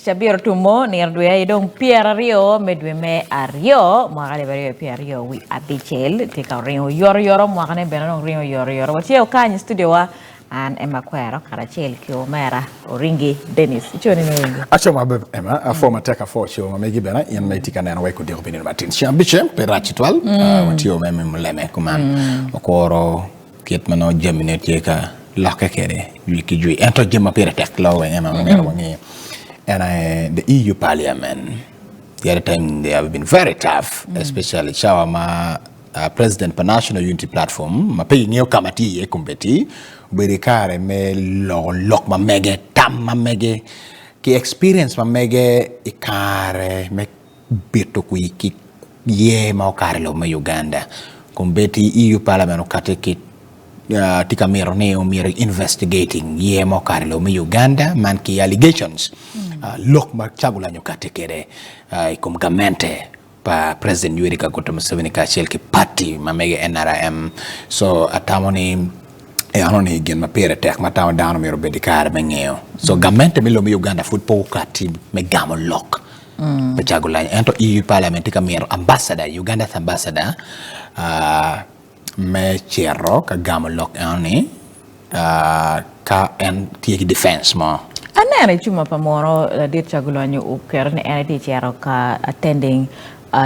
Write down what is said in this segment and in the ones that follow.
Chabiro Tumo, near Dway, don't Pierre Rio, Medweme Ario, Marade Pierre, we at the chail, take our ring, your Marane Benon Rio, your what's your kind studio and Emma Quero, Carachel, Kiomera, or Ringy, Dennis. Achoma Emma, a former taker for show, Maggie Bena, and may take an away could open in Martin Chambiche, Perachitual, what you Memuleme command, Okoro, Kitmano, Geminate Jaka. Lakakere, Wiki, enter Jimma Piratek law and the EU Parliament. The other time they have been very tough, especially Shawama President for National Unity Platform, ma pay new committee kumbeti, berikare me lock ma mege, tam ma mege, ki experience ma mege ikare me bitu kuiki ye ma okare lo ma Uganda. Kumbeti EU Parliament okate ki tika mero investigating ye mo karilo mi Uganda man ki allegations lok ma chagula nyokate kere ikum gamente pa President Yoweri Kaguta Museveni ka chel ki party mamege NRM so atamoni anoni gen ma pere tek matawa dano mero bedikare mengeo so gamente milo mi Uganda football kati me gamo lok pa chagula ento EU Parliament tika mero ambassador Uganda's ambassador me chero ka gamolok ani ka en tieki defense mo anere chuma pamoro la dir chagulanyo uker ne ene chero ka attending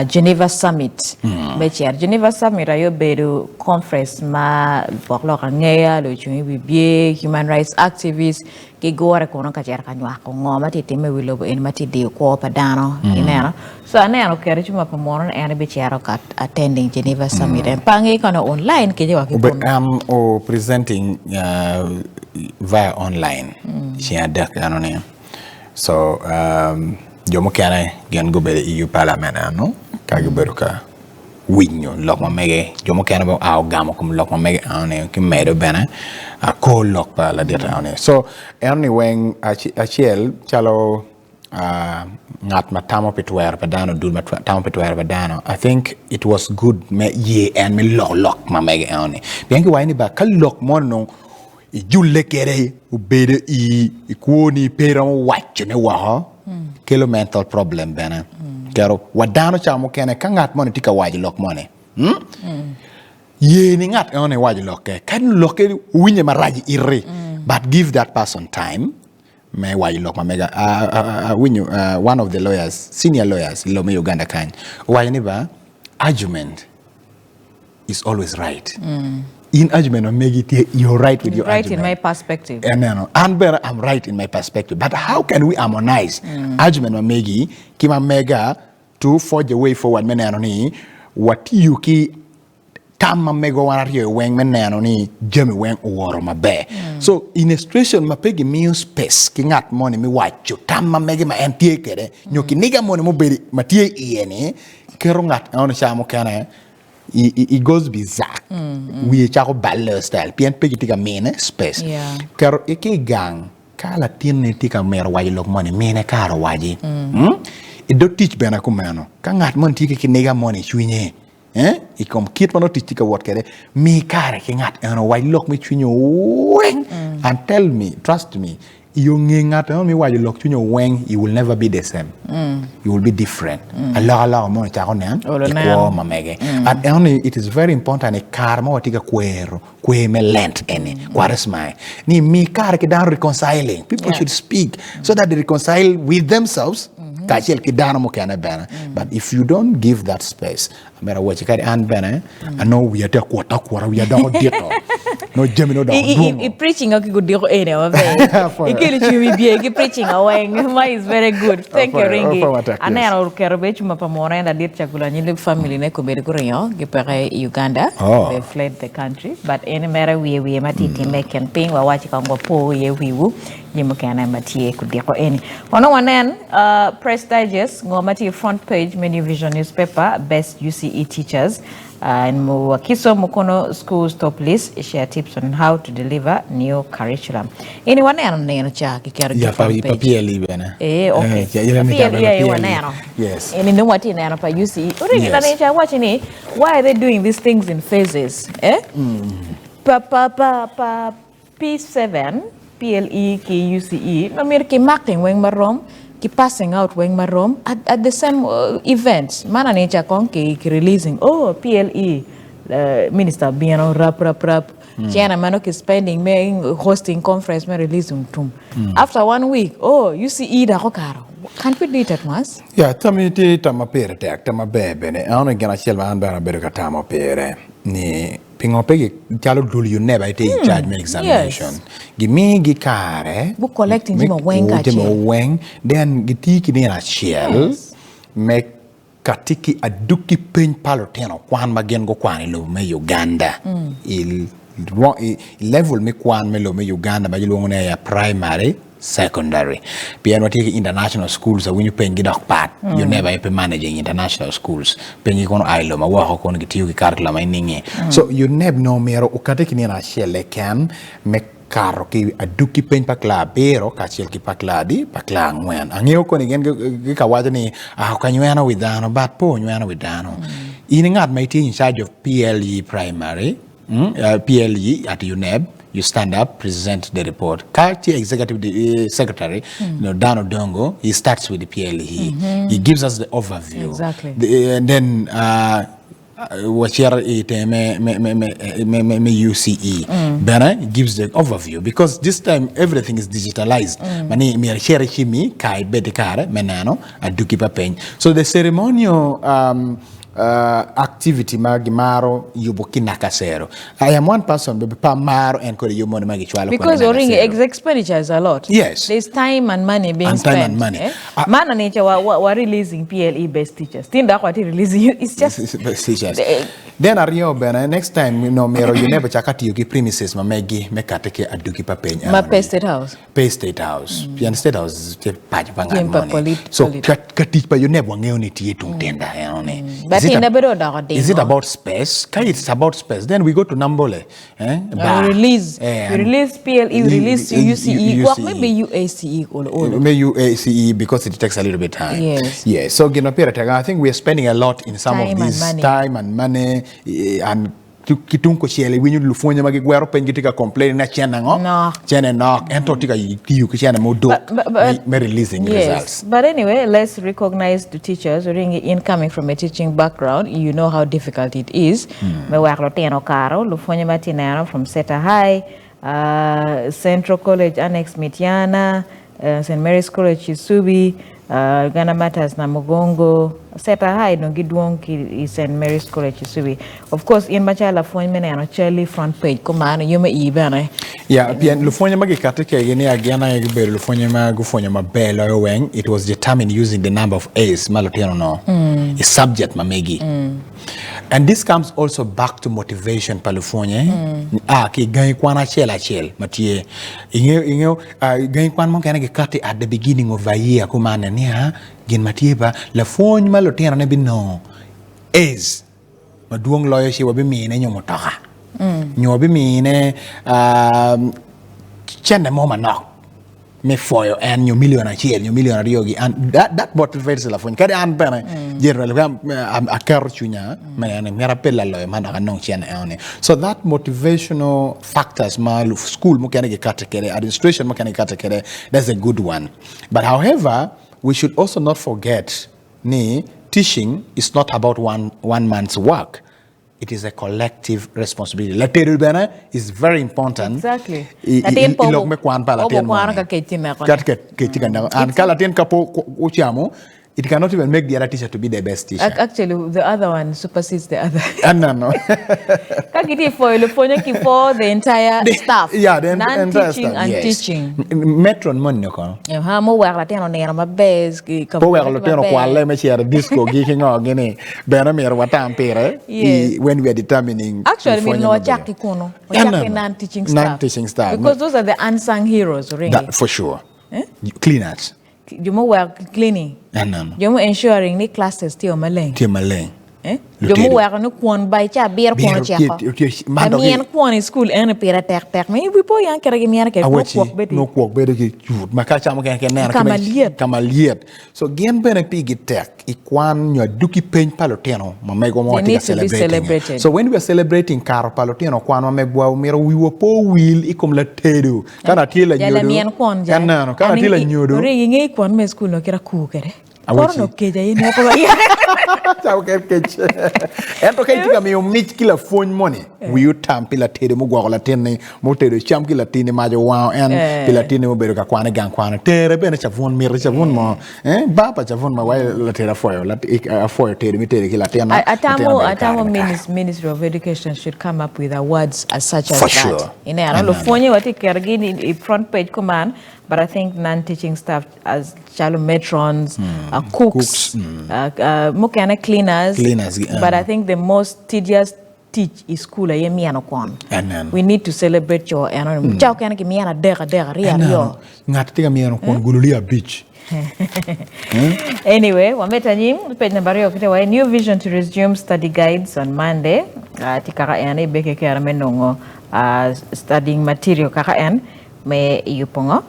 Geneva Summit be cher Geneva Summit ayo bedu conference ma boklo ka ngeya lo chumi bibie human rights activists ki gore kono ka cher ka nywa ko ngoma tete me wilo en mati de ko padano inera so anero kere chuma pamoro ene be chero ka attending Geneva Summit en pangi kono online ke je wa ki o presenting via online she ada kanone so jomo kane gen go be EU Parliament no kage beruka winyo lok ma mege jomo kane bo aw gamo kum lok ma mege ane ki medo bena a ko lok pa la deta ane so erni weng achiel chalo ngat matamo pitwer badano dul matamo pitwer badano I think it was good me ye and me lok ma mege ane bianki wayni ba kal lok mono I julle kere ubede I kuoni pera wacce ne wa kelo mental problem bena kero wadano chamo kene kangat mone tika waji lok mone ye ni ngat one waji loke kan loke winye maraji irre but give that person time me waji lok ma mega winyu one of the lawyers senior lawyers lo me Uganda kan waji ni ba argument is always right in argument you're right with your right argument. In my perspective. And better, I'm right in my perspective. But how can we harmonize argument megi kima mega to forge a way forward menanoni what you ki tam mego wanario weng menanoni jemi weng oworo mabe. So in illustration mapegi meal space kingat money mi wacho tam megi ma entie kere nyoki niga money mo beri matie iene kero ngat ono chamo kana it goes bizarre. We chako baller style. Pian pegi tika mene space. Yeah. Karo eke gang kala tiene tika mero waji lok money mene karo waji. It do teach bena kumano. Kangat mon tika ki nega money chwinye. Ikom kit mano teach tika what kere me kare ki ngat ano waji lok me chwinye weng. And tell me, trust me, yung ngat ano me waji lok chwinye weng, you will never be the same. You will be different. Allah mo chako nan. Iko mamege. And only it is very important a karma watika kwero kwe me lent ene kwaresmai. Ni mi kar ki dan reconciling. People should speak so that they reconcile with themselves. Kachel ki dan mo kana bana. But if you don't give that space, amera wachi kari an bana. I know we are there kwara we are there dito. No jemi no da. I preaching okay good dito ene wabe. Ikili chumi bie ki preaching aweng. My is very good. Thank you Ringi. Anero kerbe chuma pamora na dir chakula nyile family ne kubere kurenyo gipere Uganda. They fled the country but any matter we matiti me camping wa wachi kango po ye wiwu nyimukana matie kudiko ene. Ono wanen Press Digest ngomati front page menu vision newspaper best UCE teachers and Mwakiso Mukono schools top list share tips on how to deliver new curriculum. Anyone else cha kikari papia libena. Okay. Papia yes. And you know what in pa UCE. Yes. Watching it. Why are they doing these things in phases? P7 PLE ki UCE no mir ki marking weng marom keep passing out when marom at the same events. Man and nature conke releasing PLE minister being rap. Chiana Manok is hosting conference me releasing tum. After 1 week, you see Ida Hokaro. Can't we do it at once? Yeah, tamiti tamapere tek tamabebe ne. Ano gana chelma anbara bereka tamapere. Ni pingope chalo dul you never take charge me examination. Give me gikare. Book collecting jima wenga weng. Then gitiki ni na shell. Make katiki aduki pen palo teno kwan magen go kwan ilo me Uganda. Il level me kwan me lo me Uganda ba yilo ngone ya primary secondary. Piano take international schools when you pay gidok pat. You never be managing international schools. Pen you kono ailo ma wa kono gitiyo karkla ma ningi. So you never know mero ukate kini na shele can me karo ki aduki pen pakla pero kachel ki pakla di pakla ngwen. Angeo koni gen kawaja ni kanywana widano bat po nywena widano. Iningat maiti in charge of PLE primary. PLE at UNEB, you stand up, present the report. Kati executive secretary, Dano Dongo, he starts with the PLE. He gives us the overview. Exactly. And then wachira me UCE. Bena gives the overview because this time everything is digitalized. Mani me share chimi kai bedikare menano aduki papen. So the ceremonial activity magimaro yubuki nakasero. I am one person but pamaro and kore yumone magichwalo. Because expenditure is a lot. Yes. There's time and money being spent. Time and money. Man and nature were releasing PLE best teachers. Think that what releasing it's just best teachers. Then Ario Bena next time mero you never chakati yuki premises ma megi mekateke aduki papenya. Ma pay state house. Pay state house. Pian state house is pajipanga money. So katich pa you never wangeoniti yetung tenda yaone. Is it about space? It's about space. Then we go to Nambole. Release PLE, release UCE, or maybe UACE. Maybe UACE because it takes a little bit of time. Yes. So I think we are spending a lot in some of these time and money and kitunko chele winyu lufonya magigwero pengitika complain na chena no ento tika yu kichana modo me releasing results. But anyway, let's recognize the teachers coming from a teaching background. You know how difficult it is. Me waklo teno karo lufonya matinero from Seta High, Central College Annex Mitiana, St. Mary's College Chisubi, Uganda Matters na Mugongo, Seta High no gidwonki St. Mary's College Chisubi. Of course, in Machala Fonymene and Charlie front page, command you may even. Yeah, Lufonya Magikateke again, I give Lufonya Magufonya Mabelo Weng. It was determined using the number of A's, Malotino no, a subject Mamegi. And this comes also back to motivation, Palufonya. Ki Gaikwana Chel, Matie. Gaikwan Monkana at the beginning of a year, Kumana near Gin Matieba, La Fonya Malotino Nebino. A's. Maduong lawyer she will be mean and Yomotaka. You be mean chende moma knock me for you and you million a chill, you million a yogi, and that motivates the phone. Carry on, Penny, generally, a cartunya, man, and Mirapella lawyer, man, I know Chian. So that motivational factors, my school mechanic category, administration mechanic category, that's a good one. But however, we should also not forget, teaching is not about one man's work. It is a collective responsibility. Lateral Bena is very important. Exactly. It cannot even make the other teacher to be the best teacher. Actually, the other one supersedes the other. No. For the entire staff. Yeah, the entire non-teaching staff. And teaching. Metron money ko. Mo work latino near my base. Po work latino kwale me share disco giking ogene. Bena me wata ampere. When we are determining. Actually, we know Jackie Kono. Non-teaching staff. Non-teaching staff. Because those are the unsung heroes. That for sure. Cleaners. You work cleaning. You ensuring the classes to Malay. Jomu wako no kwon bay cha bier kwon chako. Mien kwon school en pera tek me bi po yan kere mien ke kwok beti. No kwok beti ki chut makacha mo ken nen kamaliet. So gen bene pigi tek ikwan nyo duki pen paloteno mamego mo tika celebrating. So when we are celebrating karo paloteno kwan mamegwa miro wiwo po wil ikom la tedo. Kana tila nyodo. Jala mien kwon ja. Kana tila nyodo. Ore ngi kwon me school no kera ku kere. Porno keja yene ko ya. Chao keche. Ento tika mi umnich kila phone money. Wiu tam pila tede mo gwa la tenne mo tede cham kila tine majo wow en pila tine mo bedo ka kwana gang kwana tere bene chavon mir chavon mo baba chavon ma wai la tera foyo la foyo tede mi tede kila tena. Atamo Ministry of Education should come up with awards as such as that. Sure. Ine ano lo fonye wati kergi front page command. But I think non-teaching staff as chalo matrons, cooks, cleaners. But I think the most tedious teach is school we need to celebrate your chao kana ki miana dega ria yo. Ngatiga miana kon gululia beach. Anyway, wameta nyim page number yo kite new vision to resume study guides on Monday. Tikaka ene beke kera menongo studying material kaka en me yupongo.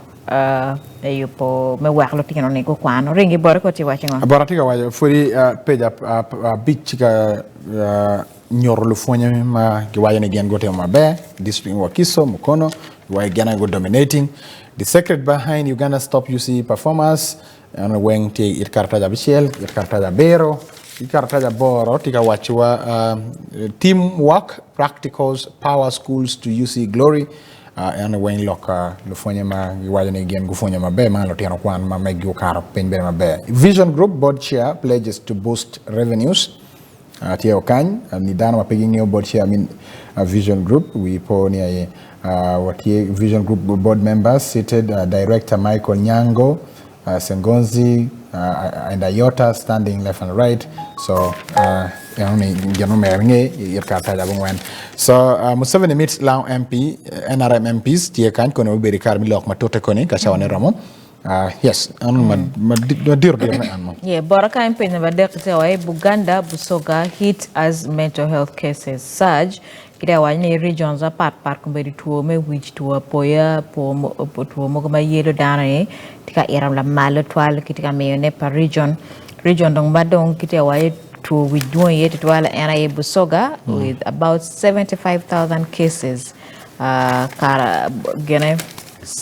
Yupo me waklo tikano ne ko kwano ringi bora ko ti wachingo bora tika wajo furi page beach ka nyorlo fonya ma ki wayo ne gen gote mabe district wakiso mukono why gana go dominating the secret behind Uganda stop UC performers and when te it kartaja bichel it kartaja bero it kartaja boro tika wachwa teamwork practicals power schools to UC glory and when loka lufonya ma giwaje again gufonya mabe ma lotiano kwan ma megyo karo penbe mabe vision group board chair pledges to boost revenues tia okany ni dana mapegi new board chair vision group we poni what vision group board members seated director Michael Nyango Sengonzi and Ayota standing left and right so so Museveni meets Lao MP NRM MPs tie kan kono beri kar mi lok matote koni ka shawane ramo yes yeah bora campaign na badek te wa Uganda Busoga hit as mental health cases surge kida wani regions apart kumbedi tuo me which tuo poya po tuo mo kama yelo dana tika eram la malo twal kitika me per region dong badong kida wa to we doing it to NIA Busoga with about 75,000 cases.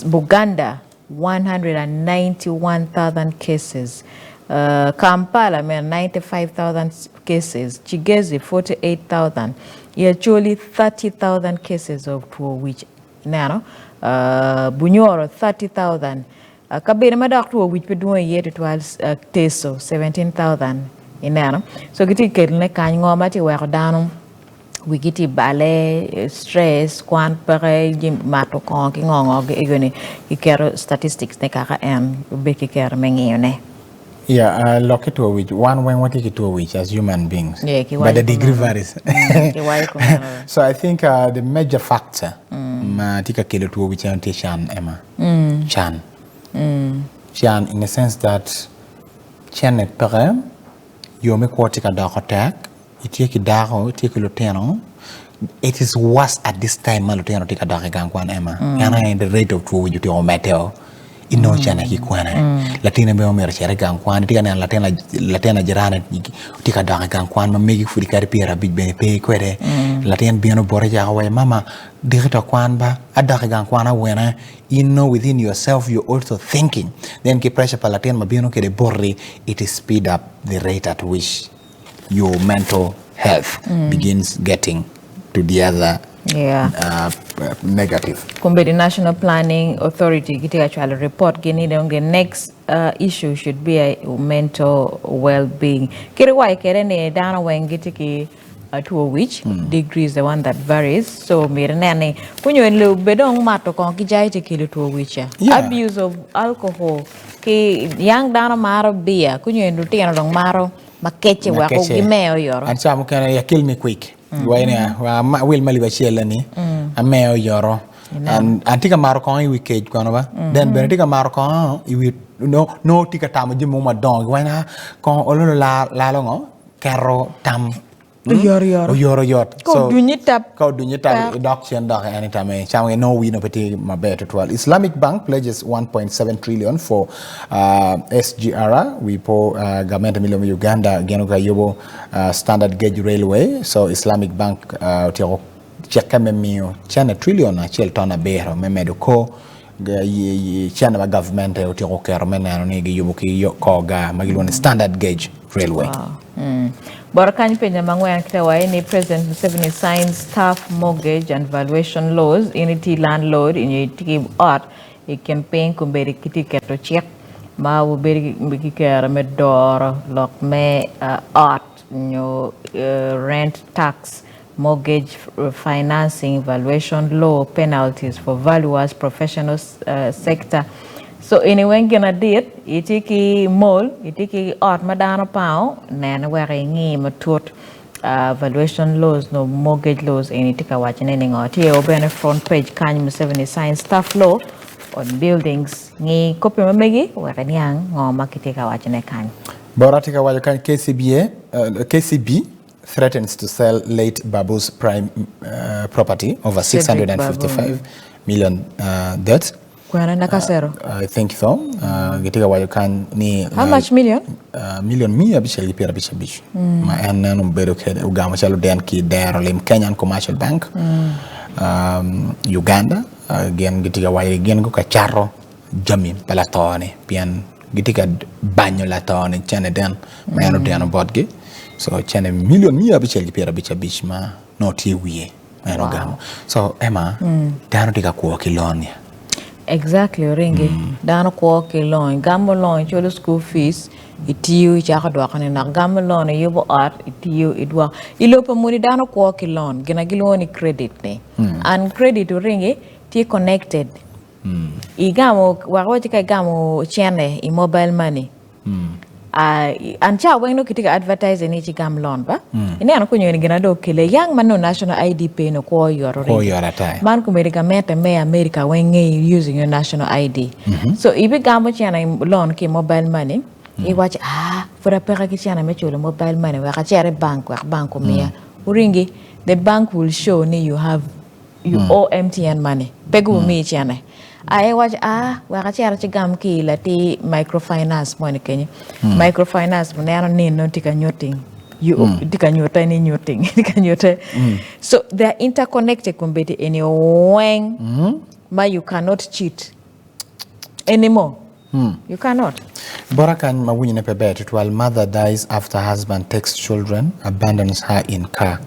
Buganda 191,000 cases. Kampala 95,000 cases. Chigezi 48,000. Actually 30,000 cases of to which now Bunyoro 30,000. Kabiri madakto which we doing it Teso 17,000. So kiti kelne kanyo mati wako dano wikiti bale stress kwan pare jim mato kon ki ngongo egoni ikero statistics ne kaka beki ker mengiyone yeah look it to which one when what it to which as human beings but the degree varies so I think the major factor ma tika kele to which chan Emma chan in the sense that chan et pare you make what take a dark attack, it take a dark, take a luteno. It is worse at this time, Maluteno take a dark gankwan Emma. And I the rate of true you to Mateo. In no chana hikwana. Latina Beomer Cheregankwan, Tiana Latena Gerana, take a dark gankwan, make for the carrier big pay quere. Latin Biano Boraja away, Mamma, Direta Kwanba, a dark gankwana when you know within yourself you're also thinking. Then ke pressure palatin mabino ke de borri, it is speed up the rate at which your mental health begins getting to the other negative. Kumbe the National Planning Authority kiti actually report gini the next issue should be a mental well-being. Kiri wai kere ne dana wengiti ki to which degree is the one that varies. So mirene kunyo enlu bedong mato kon ki jai te kili to which abuse of alcohol ki yang dana maro beer kunyo enlu tiano dong maro makeche wako gimeo yoro. And some can kill me quick. Why will maliba shella ni ameo yoro. And antika maro kon we cage konoba. Then benetika maro kon you no tika tamo jimo ma dong why na kon olo la longo kero tam yor so dunyitap adoption dog anytime chama no we no peti mabeto twal Islamic Bank pledges 1.7 trillion for SGR we po government million Uganda genuka yobo standard gauge railway so Islamic Bank tiro cheka memio chana trillion achel tona bero memedo ko chana ba government tiro kero menano ni yobo ki koga magilone standard gauge railway. Borakani penya mangwen kitawai ni President Museveni signs staff mortgage and valuation laws unity landlord in yitiki art a campaign kumberi kiti keto check ma uberi mbikikera medor lok me art rent tax mortgage financing valuation law penalties for valuers professional sector. So anyway, gonna did itiki mall, itiki art madana pao, nana wearing matut valuation laws, no mortgage laws, and itika watching any art here open front page can Museveni sign staff law on buildings ni copy mamegi wearing young or makitika watching a can. Boratika wajakan KCB threatens to sell late Babu's prime property over 655 million debt. I think so. Gitika wajakan ni how much million? Million mia bishel gipira bish. Ma ena numbero ke ugama chalo den ki dero lim Kenyan Commercial Bank. Uganda gen gitika wajakan gen ko kacharo jami palatone pian gitika banyo latone chane den ma eno den bodge so chane million mia bishel gipira bish ma not ye wiye eno gamo. So Emma dano tika kuwa kilonia. Exactly, ringi. Dano ko ke loan, gambo loan cholo school fees, itiu chaka dwakane na gambo loan yubo art itiu idwa. Ilopa muni dano ko ke loan, ginagilo ni credit ne. And credit ringi ti connected. Igamo wakote ka igamo chene I mobile money. Ancha wengno kitika advertise ni chigam loan ba. Ine anakunyo ni ginado kile young man no national ID pay no ko yoro. Ko yoro tai. Man kumerika mete me America wenge using your national ID. So ibi gambo chana loan ki mobile money. I watch for a pera ki chana me chulo mobile money waka chere bank mia. Uringi the bank will show ni you owe MTN money. Pegu mi chana. I watch waka chere chigam ki lati microfinance mo ni Kenya. Microfinance mo na ni no tika nyoting. Tika nyota ni nyoting. Tika nyota. So they are interconnected kumbeti any weng but you cannot cheat anymore. You cannot. Borakan mawunyi nepebet while mother dies after husband takes children, abandons her in car.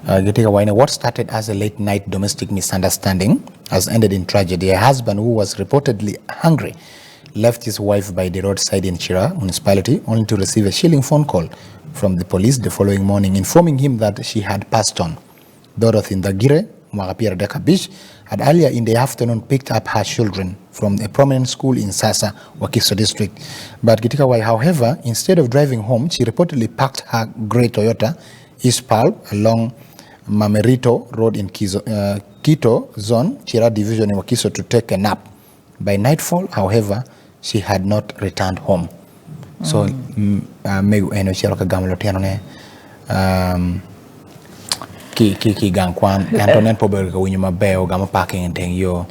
What started as a late night domestic misunderstanding has ended in tragedy. A husband who was reportedly hungry left his wife by the roadside in Chira municipality only to receive a chilling phone call from the police the following morning informing him that she had passed on. Dorothy Ndagire, Mwagapira Deka Beach, had earlier in the afternoon picked up her children from a prominent school in Sasa, Wakiso district. But Gitikawai, however, instead of driving home, she reportedly parked her grey Toyota Ispal along Mamerito Road in Quito Zone, Chira Division in Wakiso to take a nap. By nightfall, however, she had not returned home. So, megu eno chiroka gamlotiano ne ki gangkwan Antonen pobel ka winyo mabeo gamo parking teng yo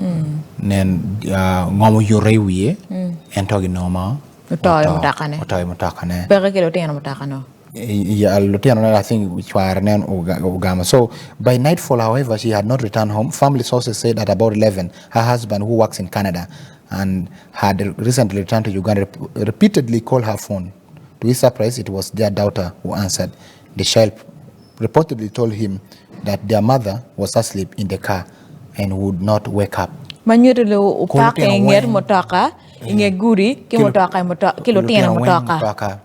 nen ngomo yorewie entogi noma otoy mutakane Pera ke lotiano mutakano. Yeah, Lutiano, I think which were Ugama. So by nightfall, however, she had not returned home. Family sources said at about 11, her husband, who works in Canada and had recently returned to Uganda, repeatedly called her phone. To his surprise, it was their daughter who answered. The child reportedly told him that their mother was asleep in the car and would not wake up. Manyurulo upake inger motaka, inge guri, kilotiano motaka.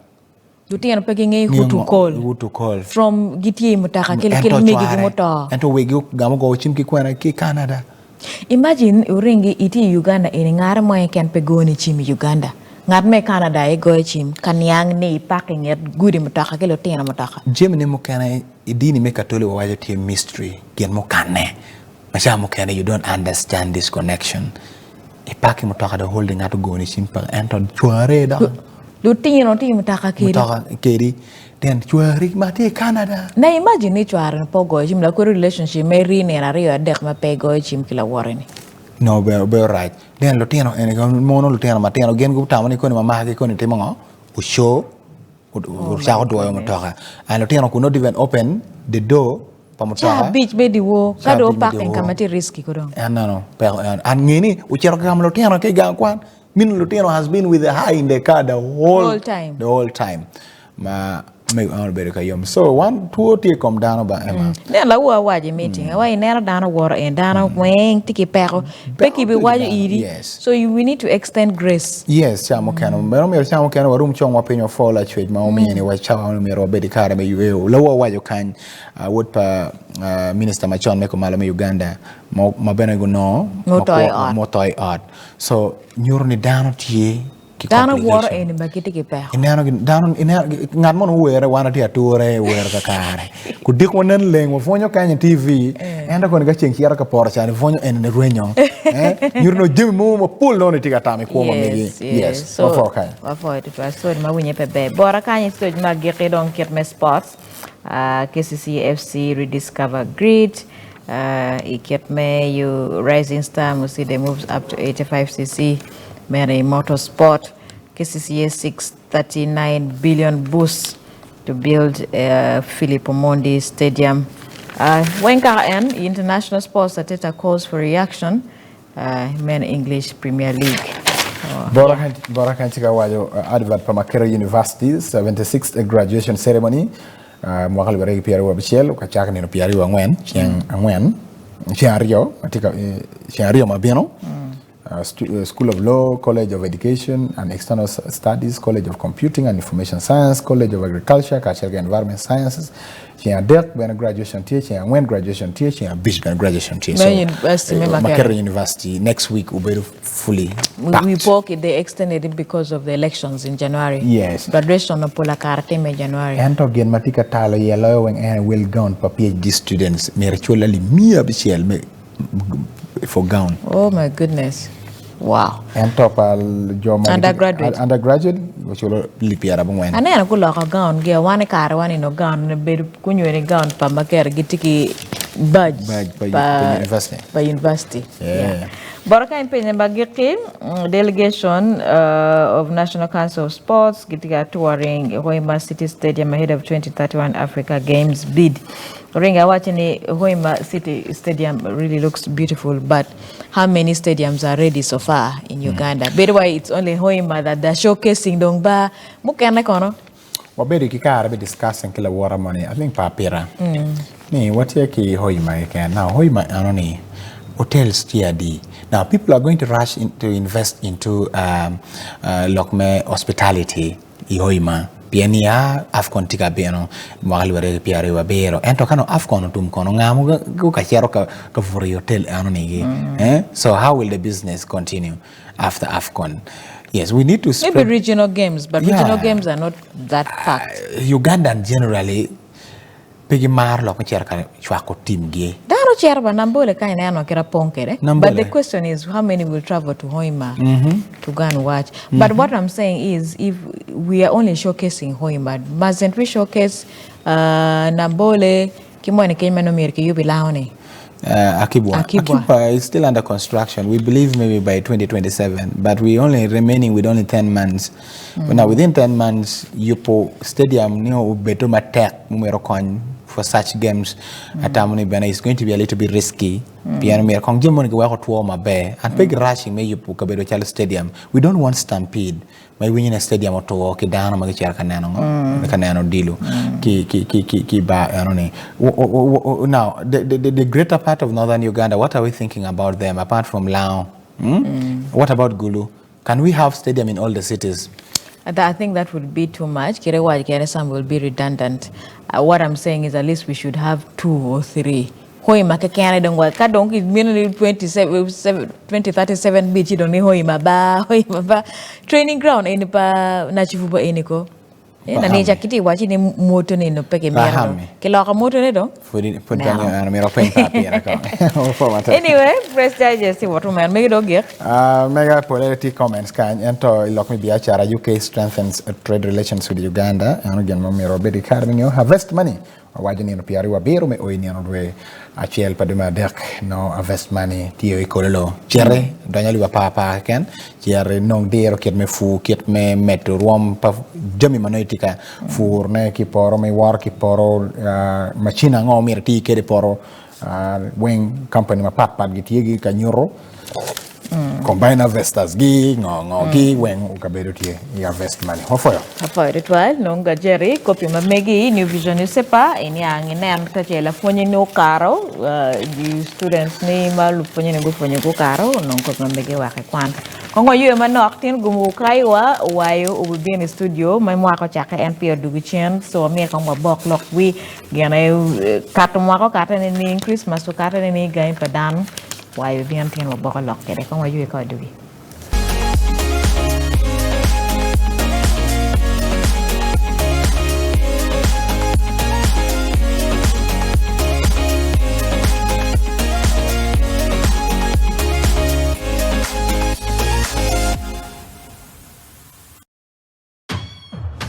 Lutiano pegi who to call from Giti mutaka kilomegi motor. And to wegi gamo go chimki kwana ki Canada. Imagine uringi iti Uganda ini ngara mo kan pegoni chimi Uganda. Ngat me Canada e go chim kanyang ni parking at gudi mutaka kilotiano mutaka. Jimmy mo kana idini me katole wa waje mystery gen mo kane. Masha mo kana you don't understand this connection. E parking mutaka the holding at go ni chimpa ento chware da. Lutino mutaka kiri. Mutaka kiri. Then chuari mati Canada. Na imagine ni chuari pogo chim la ko relationship me rini na rio adek ma pego chim kila wareni. No, be right. Then Lutino and mono Lutino Matino again go town ko ni mama ko ni timongo. Ushow shout do mutaka. And Lutino could not even open the door Cha beach be di wo kado parking kamati risky ko dong. No. And ngini uchero kam Lutino ke gangkwan. Min Lutino has been with the high in the car the whole time. The whole time. Ma make all better kayom. So 1 2 take come down ba Emma. Ne la wa waji meeting. Wa inera dana war and dana weng tiki pero. Peki be waji iri. Yes. So we need to extend grace. Yes, chamo kano. Pero me chamo kano warum chong wa penyo fola chwe ma omi ni wa chawa me ro bedi kare me yu. Lawa wa yo kan would pa Minister Machon me ko mala me Uganda. Ma bena go no. Motoi art. So nyur ni dana tie Dana war and bakiti ke pe. Inano dano ngat mon were wana ti ature were ka kare. Ku dik wonen leng wo fonyo kanya TV enda ko nga cheng chiara ka por cha ni fonyo en ne renyo. Yurno jim mo pull no ni tiga tami ko ma megi. Yes. So wa for it was so ma winye pe be. Bora kanya so ma geke don kirme sports. KCC FC rediscover grid. Iketme you rising star Muside moves up to 85cc. Mary Motorsport, KCCA 639 billion boost to build Philip Omondi Stadium. Wenka and international sports ateta calls for reaction. Men English Premier League. Bora chika wajo advert from Makere University 76th graduation ceremony. Mwakali baregi piari wa bichel ukachaka nino piari wa ngwen chiario atika chiario mabieno. School of Law, College of Education and External Studies, College of Computing and Information Science, College of Agriculture, Cultural and Environment Sciences. She had a graduation teacher, she had graduation teacher, she had Bishop graduation teacher. So, Makere University next week will be fully packed. We spoke they extended it because of the elections in January. Yes. Graduation of Pola Karate in January. And again, Matika Talo yellow and well gone for PhD students. Meritually me abisiel for gown. Oh my goodness. Wow. And top undergraduate which will lipiara bungwen. And then I go like a gown, get one car, one in a gown, and a bed kunyu in a gown, Pambaker, Gitiki badge by university. By university. Yeah. Boraka in Penyambagirki, delegation of National Council of Sports, Gitika touring Hoima City Stadium ahead of 2031 Africa Games bid. Ringa watching Hoima City Stadium really looks beautiful, but how many stadiums are ready so far in Uganda? By the way, it's only Hoima that they're showcasing Dongba. Mukana kono. Wabedi kikara be discussing kila water money. I think papira. Ni what ki Hoima can now Hoima anoni hotels TRD. Now people are going to rush to invest into Lokme hospitality. Hoima. Piania Afcon tika beno mwali wale piare wa bero ento kano Afcon tumkono ngamu kachero ka for hotel anonigi so how will the business continue after Afcon? Yes, we need to spread. Maybe regional games, but regional games are not that packed. Ugandan generally pigi mar lo kachero ka chwako team gi but the question is how many will travel to Hoima to go and watch. But what I'm saying is if we are only showcasing Hoima, mustn't we showcase Nambole, Kimone Kemano Mirki, you be laone? Akibwa is still under construction. We believe maybe by 2027, but we only remaining with only 10 months. But now within 10 months, Yupo Stadium, Betuma Tech, Mumerokon, for such games at Amoni Bena is going to be a little bit risky. Piano Mir Kong Jimon go out to Woma Bay and big rushing may you put a Bedo Stadium. We don't want stampede. May win in a stadium or to walk it down on the Canano, the Canano Dilu, Ki Ba Anoni. Now, the greater part of northern Uganda, what are we thinking about them apart from Lao? What about Gulu? Can we have stadium in all the cities? I think that would be too much. Kirewa Kiresam will be redundant. What I'm saying is at least we should have 2 or 3. Hoima Canada don't is merely 2037 beach don't Hoima ba training ground any pa Nachifuba Eniko. na ni jakiti wachi ni moto ni no peke mero ke lo ka moto ne do Pudani ana miro pen papi ana ko anyway press digest what man me do ge mega political comments kan ento ilok mi biashara UK strengthens trade relations with Uganda ano gen miro bedi karmingo harvest money wajini no piari wa biro me oini no dwe achiel paduma dek no harvest money tio ikolelo chere danyali wa papa ken chere nong dero ket me fu ket me meto rom pa jami manoitika furne ki poro me war ki poro machina ngomir ti kede poro wing company ma papa gitiegi kanyoro combine harvesters gi ngo gi wen ukabedo tie harvest money hofoyo ritual nonga jerry copy ma megi new vision you sepa ini angi nem ta chela fonye no karo di students ni malu fonye ngo fonye go karo non ko ma megi wa kwan kongo yu ma nok tin gumu kai wa wayo ubu bien studio mai mwa ko chaka npr du chen so me ko ma bok lok wi gena kat mwa ko kat ni christmas to kat ni gain padan wayo bien tin wa bok lok kede kongo yu ko du